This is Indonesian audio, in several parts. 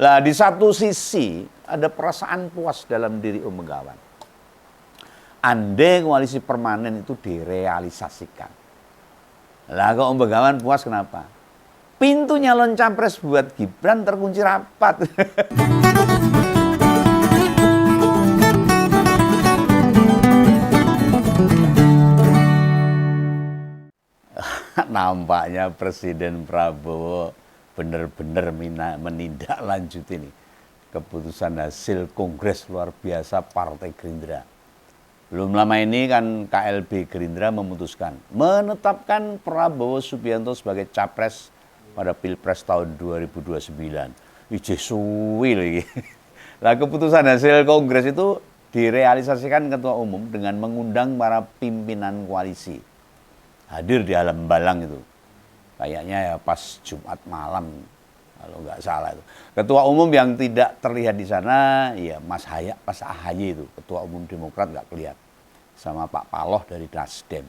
Lah di satu sisi ada perasaan puas dalam diri Om Begawan. Andai koalisi permanen itu direalisasikan. Lah kok Om Begawan puas kenapa? Pintu nyalon capres buat Gibran terkunci rapat. Nampaknya Presiden Prabowo benar-benar menindaklanjuti ini keputusan hasil Kongres luar biasa Partai Gerindra. Belum lama ini kan KLB Gerindra memutuskan menetapkan Prabowo Subianto sebagai capres pada Pilpres tahun 2029. Ije suwi lagi. Lah keputusan hasil Kongres itu direalisasikan Ketua Umum dengan mengundang para pimpinan koalisi. Hadir di Alam Balang itu. Kayaknya ya pas Jumat malam kalau nggak salah itu. Ketua Umum yang tidak terlihat di sana ya Mas AHY itu, Ketua Umum Demokrat nggak kelihatan. Sama Pak Paloh dari Nasdem.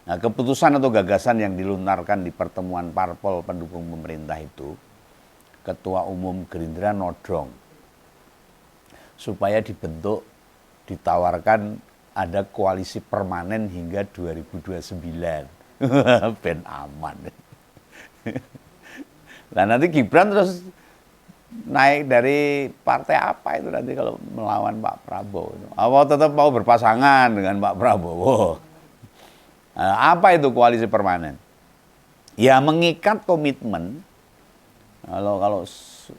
Nah, keputusan atau gagasan yang dilontarkan di pertemuan parpol pendukung pemerintah itu, Ketua Umum Gerindra nodong supaya ditawarkan ada koalisi permanen hingga 2029. Ben aman. Nah nanti Gibran terus naik dari partai apa itu nanti kalau melawan Pak Prabowo? Apa tetap mau berpasangan dengan Pak Prabowo? Nah, apa itu koalisi permanen? Ya mengikat komitmen. Kalau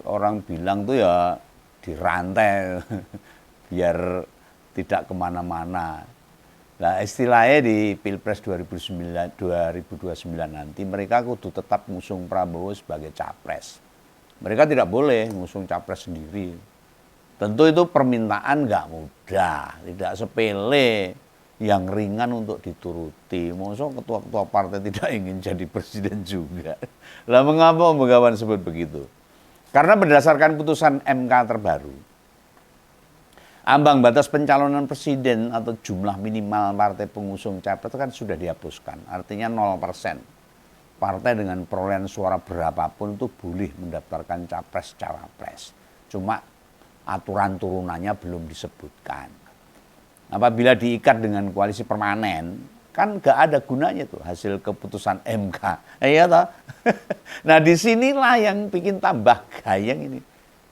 orang bilang tuh ya dirantai biar tidak kemana-mana. Nah istilahnya di Pilpres 2029 nanti mereka kudu tetap ngusung Prabowo sebagai capres. Mereka tidak boleh ngusung capres sendiri. Tentu itu permintaan nggak mudah, tidak sepele, yang ringan untuk dituruti. Masa ketua-ketua partai tidak ingin jadi presiden juga. Lah mengapa Om Begawan sebut begitu? Karena berdasarkan putusan MK terbaru, ambang batas pencalonan presiden atau jumlah minimal partai pengusung capres itu kan sudah dihapuskan. Artinya 0%. Partai dengan perolehan suara berapapun itu boleh mendaftarkan capres-cawapres. Cuma aturan turunannya belum disebutkan. Apabila diikat dengan koalisi permanen, kan gak ada gunanya tuh hasil keputusan MK. Iya toh? Nah disinilah yang bikin tambah gayeng ini.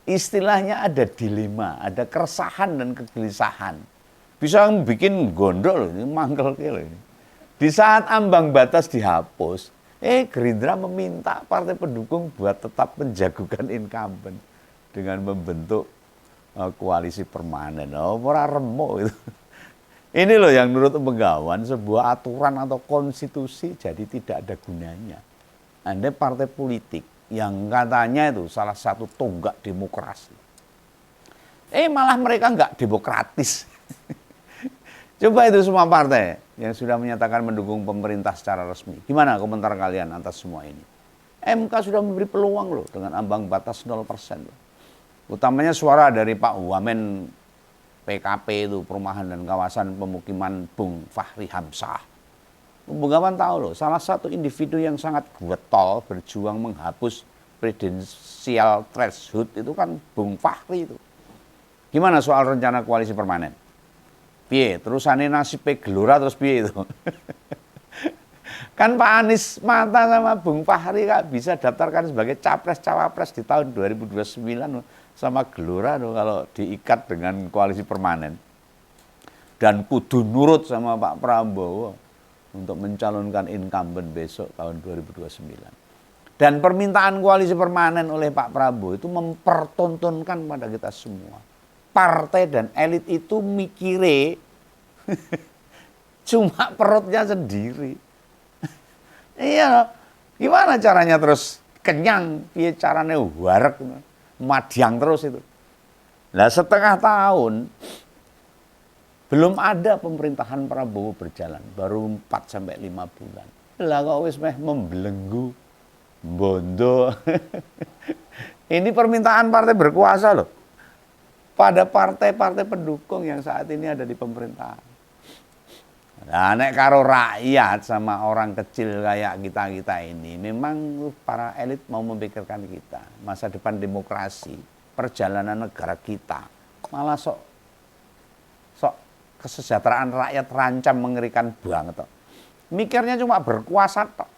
Istilahnya ada dilema, ada keresahan dan kegelisahan. Bisa bikin gondol, ini mangkel kilo. Di saat ambang batas dihapus, Gerindra meminta partai pendukung buat tetap menjagokan incumbent dengan membentuk koalisi permanen. Ora remuk itu. Ini loh yang menurut Begawan sebuah aturan atau konstitusi jadi tidak ada gunanya. Andai partai politik yang katanya itu salah satu tonggak demokrasi. Malah mereka nggak demokratis. Coba itu semua partai yang sudah menyatakan mendukung pemerintah secara resmi. Gimana komentar kalian atas semua ini? MK sudah memberi peluang loh dengan ambang batas 0% loh. Utamanya suara dari Pak Wamen PKP itu, Perumahan dan Kawasan Pemukiman Bung Fahri Hamzah. Begawan tahu loh, salah satu individu yang sangat getol berjuang menghapus presidensial threshold itu kan Bung Fahri itu. Gimana soal rencana koalisi permanen? Piye, terusannya nasibnya Gelora terus piye itu? Kan Pak Anies mata sama Bung Fahri kan bisa daftarkan sebagai capres-cawapres di tahun 2029 sama Gelora loh, kalau diikat dengan koalisi permanen. Dan kudu nurut sama Pak Prabowo untuk mencalonkan incumbent besok tahun 2029. Dan permintaan koalisi permanen oleh Pak Prabowo itu mempertontonkan pada kita semua. Partai dan elit itu mikire cuma perutnya sendiri. Iya, gimana caranya terus kenyang, piye caranya warek, madyang terus itu. Nah setengah tahun belum ada pemerintahan Prabowo berjalan, baru 4-5 bulan. Lah kok wis meh membelenggu, bondo. Ini permintaan partai berkuasa loh. Pada partai-partai pendukung yang saat ini ada di pemerintahan. Nah, nek karo rakyat sama orang kecil kayak kita-kita ini, memang para elit mau memikirkan kita, masa depan demokrasi, perjalanan negara kita, malah sok kesejahteraan rakyat terancam mengerikan banget. Mikirnya cuma berkuasa tok,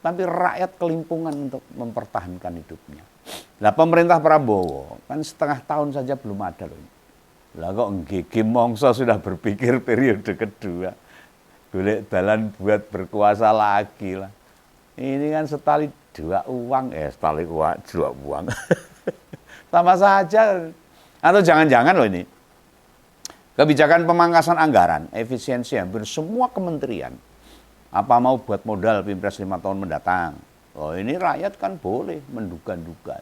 tapi rakyat kelimpungan untuk mempertahankan hidupnya. Nah, pemerintah Prabowo kan setengah tahun saja belum ada loh. Lah kok nggege mongso sudah berpikir periode kedua. Golek dalan buat berkuasa lagi lah. Ini kan setali dua uang, setali dua uang. Sama saja. Atau jangan-jangan loh ini. Kebijakan pemangkasan anggaran, efisiensi hampir semua kementerian. Apa mau buat modal Pilpres 5 tahun mendatang. Oh ini rakyat kan boleh menduga-duga.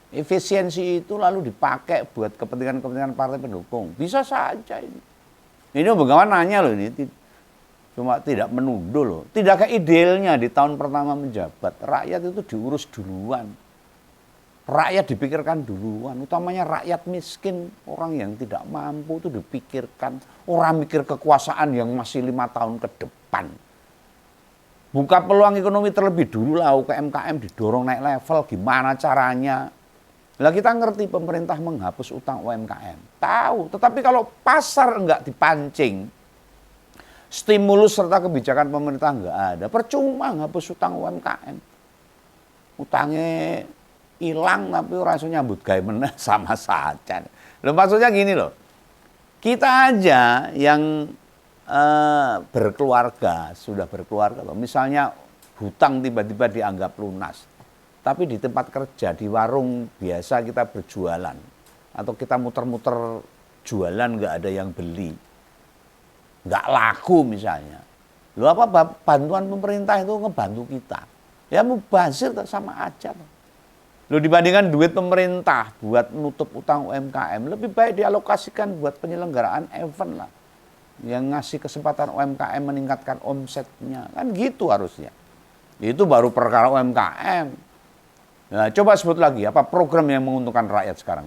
Efisiensi itu lalu dipakai buat kepentingan-kepentingan partai pendukung. Bisa saja ini. Ini Begawan nanya loh ini. Cuma tidak menuduh loh. Tidak kayak idealnya di tahun pertama menjabat. Rakyat itu diurus duluan. Rakyat dipikirkan duluan. Utamanya rakyat miskin. Orang yang tidak mampu itu dipikirkan. Orang mikir kekuasaan yang masih 5 tahun ke depan. Buka peluang ekonomi terlebih dulu lah. UMKM didorong naik level. Gimana caranya. Lah kita ngerti pemerintah menghapus utang UMKM. Tahu. Tetapi kalau pasar enggak dipancing. Stimulus serta kebijakan pemerintah enggak ada. Percuma ngapus utang UMKM. Utangnya hilang tapi rasanya nyambut gawe meneh sama saja. Loh maksudnya gini loh. Kita aja yang berkeluarga, sudah berkeluarga loh. Misalnya hutang tiba-tiba dianggap lunas. Tapi di tempat kerja, di warung biasa kita berjualan. Atau kita muter-muter jualan enggak ada yang beli. Nggak laku misalnya. Loh apa bantuan pemerintah itu ngebantu kita. Ya mubazir sama aja. Loh dibandingkan duit pemerintah buat nutup utang UMKM, lebih baik dialokasikan buat penyelenggaraan event lah. Yang ngasih kesempatan UMKM meningkatkan omsetnya. Kan gitu harusnya. Itu baru perkara UMKM. Nah, coba sebut lagi apa program yang menguntungkan rakyat sekarang.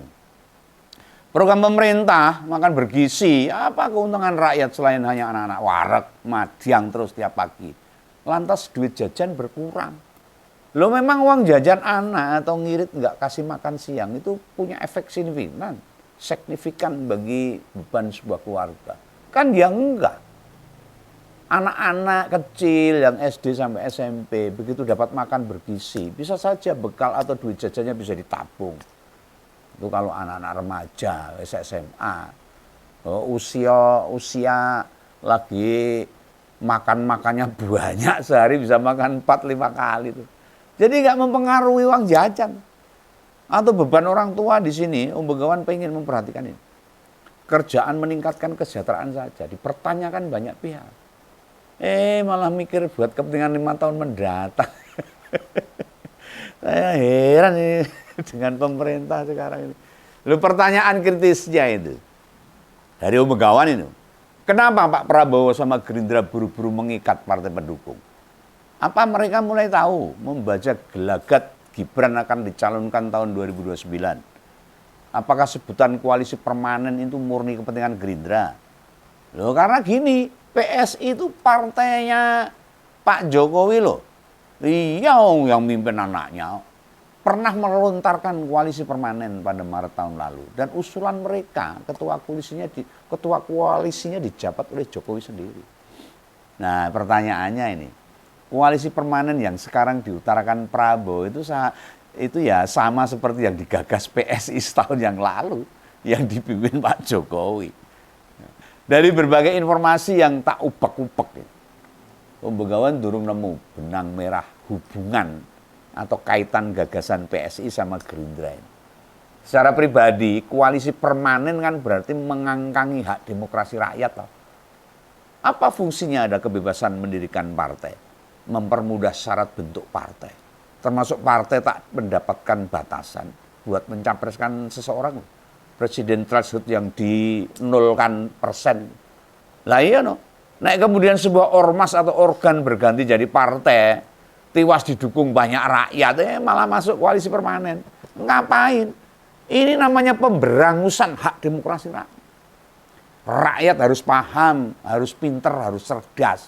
Program pemerintah makan bergizi, apa keuntungan rakyat selain hanya anak-anak wareg, madyang terus tiap pagi. Lantas duit jajan berkurang. Lo memang uang jajan anak atau ngirit nggak kasih makan siang itu punya efek signifikan bagi beban sebuah keluarga. Kan ya enggak. Anak-anak kecil yang SD sampai SMP begitu dapat makan bergizi, bisa saja bekal atau duit jajannya bisa ditabung. Itu kalau anak-anak remaja, SMA, usia lagi makannya banyak, sehari bisa makan 4-5 kali tuh. Jadi nggak mempengaruhi uang jajan. Atau beban orang tua di sini, Begawan pengen memperhatikan ini. Kerjaan meningkatkan kesejahteraan saja, dipertanyakan banyak pihak. Malah mikir buat kepentingan 5 tahun mendatang. Saya heran ini dengan pemerintah sekarang ini. Lalu pertanyaan kritisnya itu dari Begawan itu. Kenapa Pak Prabowo sama Gerindra buru-buru mengikat partai pendukung? Apa mereka mulai tahu membaca gelagat Gibran akan dicalonkan tahun 2029? Apakah sebutan koalisi permanen itu murni kepentingan Gerindra? Loh karena gini, PSI itu partainya Pak Jokowi loh. Iya yang mimpin anaknya. Pernah melontarkan koalisi permanen pada Maret tahun lalu. Dan usulan mereka, ketua koalisinya dijabat oleh Jokowi sendiri. Nah pertanyaannya ini, koalisi permanen yang sekarang diutarakan Prabowo itu ya sama seperti yang digagas PSI setahun yang lalu, yang dipimpin Pak Jokowi. Dari berbagai informasi yang tak ubek-ubek, Begawan durung nemu benang merah hubungan atau kaitan gagasan PSI sama Gerindra ini. Secara pribadi, koalisi permanen kan berarti mengangkangi hak demokrasi rakyat. Apa fungsinya ada kebebasan mendirikan partai? Mempermudah syarat bentuk partai. Termasuk partai tak mendapatkan batasan buat mencapreskan seseorang. Presiden threshold yang di 0%. Lah iya no. Naik kemudian sebuah ormas atau organ berganti jadi partai, tiwas didukung banyak rakyat, malah masuk koalisi permanen. Ngapain? Ini namanya pemberangusan hak demokrasi rakyat. Rakyat harus paham, harus pinter, harus cerdas.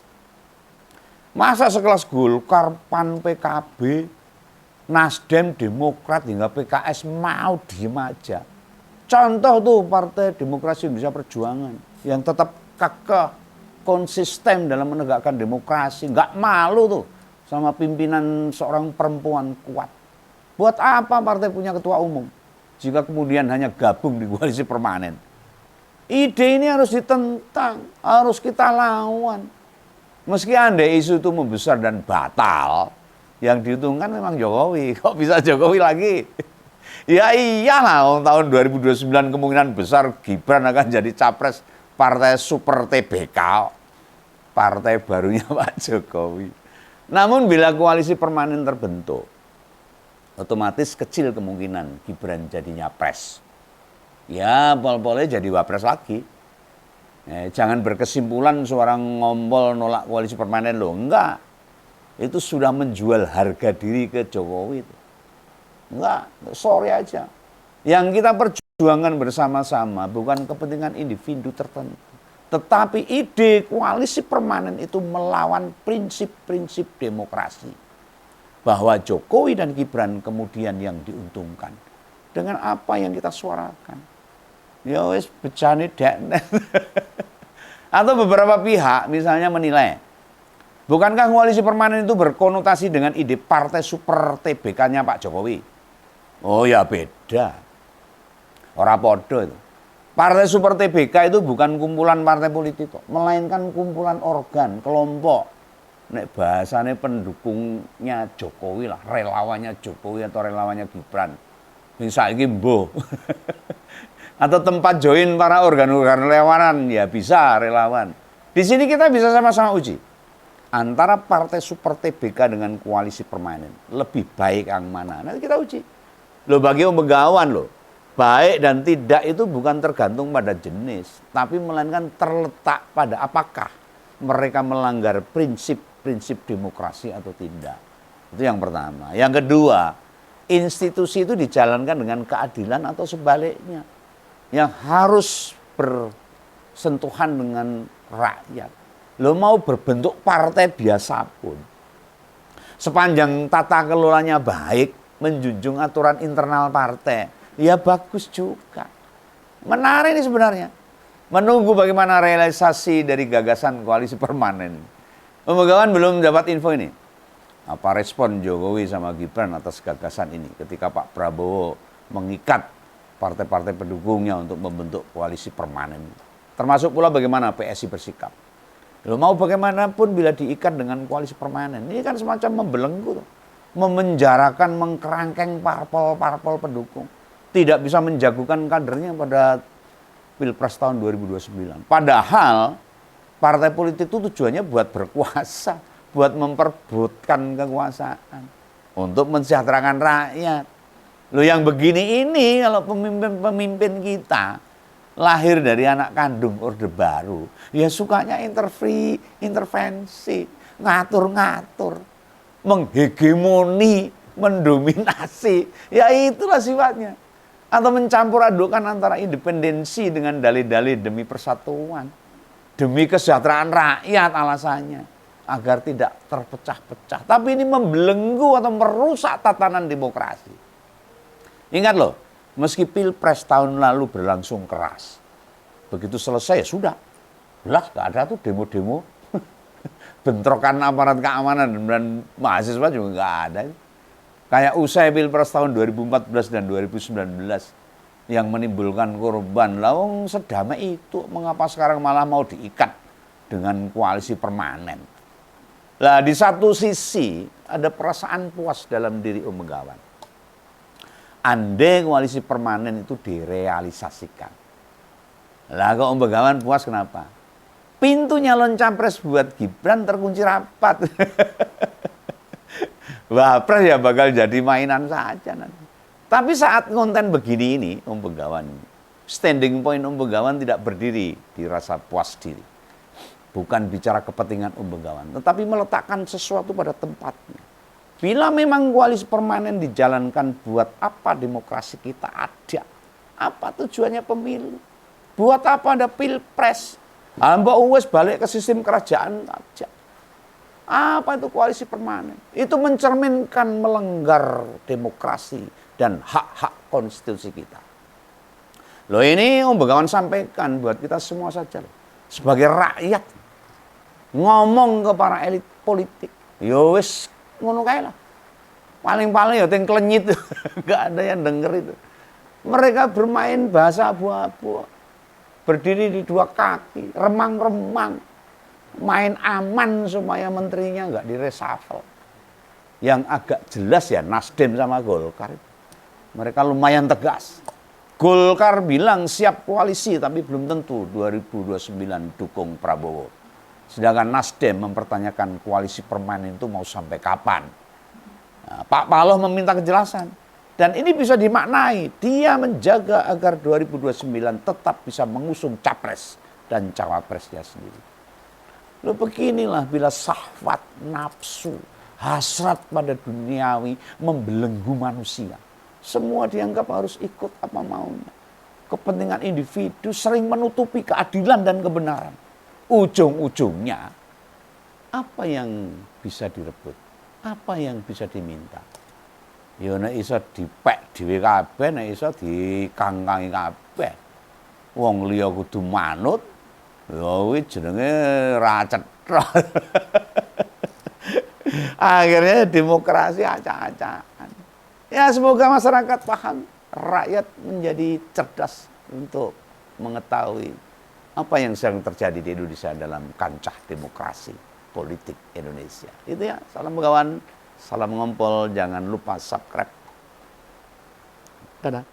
Masa sekelas Golkar, PAN, PKB, Nasdem, Demokrat, hingga PKS mau diem aja. Contoh tuh Partai Demokrasi Indonesia Perjuangan yang tetap kekeh, konsisten dalam menegakkan demokrasi. Nggak malu tuh sama pimpinan seorang perempuan kuat. Buat apa partai punya ketua umum jika kemudian hanya gabung di koalisi permanen? Ide ini harus ditentang, harus kita lawan. Meski andai isu itu membesar dan batal, yang diuntungkan memang Jokowi. Kok bisa Jokowi lagi? Ya iyalah, tahun 2029 kemungkinan besar Gibran akan jadi capres partai super TBK, partai barunya Pak Jokowi. Namun bila koalisi permanen terbentuk, otomatis kecil kemungkinan Gibran jadi nyapres. Ya pol-polnya jadi wapres lagi. Jangan berkesimpulan seorang ngompol nolak koalisi permanen loh, enggak. Itu sudah menjual harga diri ke Jokowi itu. Enggak, sorry aja. Yang kita perjuangkan bersama-sama bukan kepentingan individu tertentu, tetapi ide koalisi permanen itu melawan prinsip-prinsip demokrasi. Bahwa Jokowi dan Gibran kemudian yang diuntungkan dengan apa yang kita suarakan. Ya wis bejane dekne. Atau beberapa pihak misalnya menilai, bukankah koalisi permanen itu berkonotasi dengan ide partai super TBK-nya Pak Jokowi? Oh ya beda. Ora podo itu. Partai super TBK itu bukan kumpulan partai politik kok, melainkan kumpulan organ, kelompok. Nek bahasanya pendukungnya Jokowi lah, relawannya Jokowi atau relawannya Gibran. Bisa saiki mbuh. Atau tempat join para organ-organ relawanan, ya bisa relawan. Di sini kita bisa sama-sama uji. Antara partai super TBK dengan koalisi permanen, lebih baik yang mana? Nanti kita uji. Loh bagi Om Begawan loh, baik dan tidak itu bukan tergantung pada jenis, tapi melainkan terletak pada apakah mereka melanggar prinsip-prinsip demokrasi atau tidak. Itu yang pertama. Yang kedua, institusi itu dijalankan dengan keadilan atau sebaliknya, yang harus bersentuhan dengan rakyat. Lo mau berbentuk partai biasa pun, sepanjang tata kelolanya baik, menjunjung aturan internal partai, ya bagus juga. Menarik ini sebenarnya. Menunggu bagaimana realisasi dari gagasan koalisi permanen. Om Begawan belum dapat info ini. Apa respon Jokowi sama Gibran atas gagasan ini ketika Pak Prabowo mengikat partai-partai pendukungnya untuk membentuk koalisi permanen. Termasuk pula bagaimana PSI bersikap. Lo mau bagaimanapun bila diikat dengan koalisi permanen, ini kan semacam membelenggu, memenjarakan, mengkerangkeng parpol-parpol pendukung. Tidak bisa menjagokan kadernya pada Pilpres tahun 2029. Padahal partai politik itu tujuannya buat berkuasa, buat memperebutkan kekuasaan, untuk mensejahterakan rakyat. Loh yang begini ini kalau pemimpin-pemimpin kita lahir dari anak kandung Orde Baru, ya sukanya intervensi, ngatur-ngatur, menghegemoni, mendominasi. Ya itulah sifatnya. Atau mencampur adukan antara independensi dengan dalih-dalih demi persatuan, demi kesejahteraan rakyat alasannya, agar tidak terpecah-pecah. Tapi ini membelenggu atau merusak tatanan demokrasi. Ingat loh, meski Pilpres tahun lalu berlangsung keras, begitu selesai ya sudah, jelas gak ada tuh demo-demo, bentrokan aparat keamanan dan mahasiswa juga gak ada. Kayak usai Pilpres tahun 2014 dan 2019 yang menimbulkan korban, lawang sedamai itu, mengapa sekarang malah mau diikat dengan koalisi permanen? Lah di satu sisi ada perasaan puas dalam diri Om Begawan. Andai koalisi permanen itu direalisasikan. Lah kok Om Begawan puas kenapa? Pintu nyalon capres buat Gibran terkunci rapat. Wapres ya bakal jadi mainan saja nanti. Tapi saat konten begini ini, Om Begawan, standing point Om Begawan tidak berdiri di rasa puas diri. Bukan bicara kepentingan Om Begawan, tetapi meletakkan sesuatu pada tempatnya. Bila memang koalisi permanen dijalankan, buat apa demokrasi kita ada? Apa tujuannya pemilu? Buat apa ada pilpres? Mbak wis balik ke sistem kerajaan saja. Apa itu koalisi permanen? Itu mencerminkan melanggar demokrasi dan hak-hak konstitusi kita. Loh ini Om Begawan sampaikan buat kita semua saja loh. Sebagai rakyat ngomong ke para elit politik. Yo wis ngono kae lah. Paling-paling ya ting klenyit. Enggak ada yang denger itu. Mereka bermain bahasa abu-abu. Berdiri di dua kaki, remang-remang. Main aman supaya menterinya enggak direshuffle. Yang agak jelas ya Nasdem sama Golkar. Mereka lumayan tegas. Golkar bilang siap koalisi tapi belum tentu 2029 dukung Prabowo. Sedangkan Nasdem mempertanyakan koalisi permanen itu mau sampai kapan. Nah, Pak Paloh meminta kejelasan. Dan ini bisa dimaknai, dia menjaga agar 2029 tetap bisa mengusung capres dan cawapresnya sendiri. Loh beginilah bila syahwat, nafsu, hasrat pada duniawi membelenggu manusia. Semua dianggap harus ikut apa maunya. Kepentingan individu sering menutupi keadilan dan kebenaran. Ujung-ujungnya, apa yang bisa direbut? Apa yang bisa diminta? Ya nek iso dipek dhewe kabeh, nek iso dikangkangi kabeh. Wong liya kudu manut, ya kuwi jenenge ra cetha. Akhirnya demokrasi acak-acakan. Ya semoga masyarakat paham, rakyat menjadi cerdas untuk mengetahui apa yang sedang terjadi di Indonesia dalam kancah demokrasi politik Indonesia. Itu ya, salam Begawan. Salam ngompol, jangan lupa subscribe. Dadah.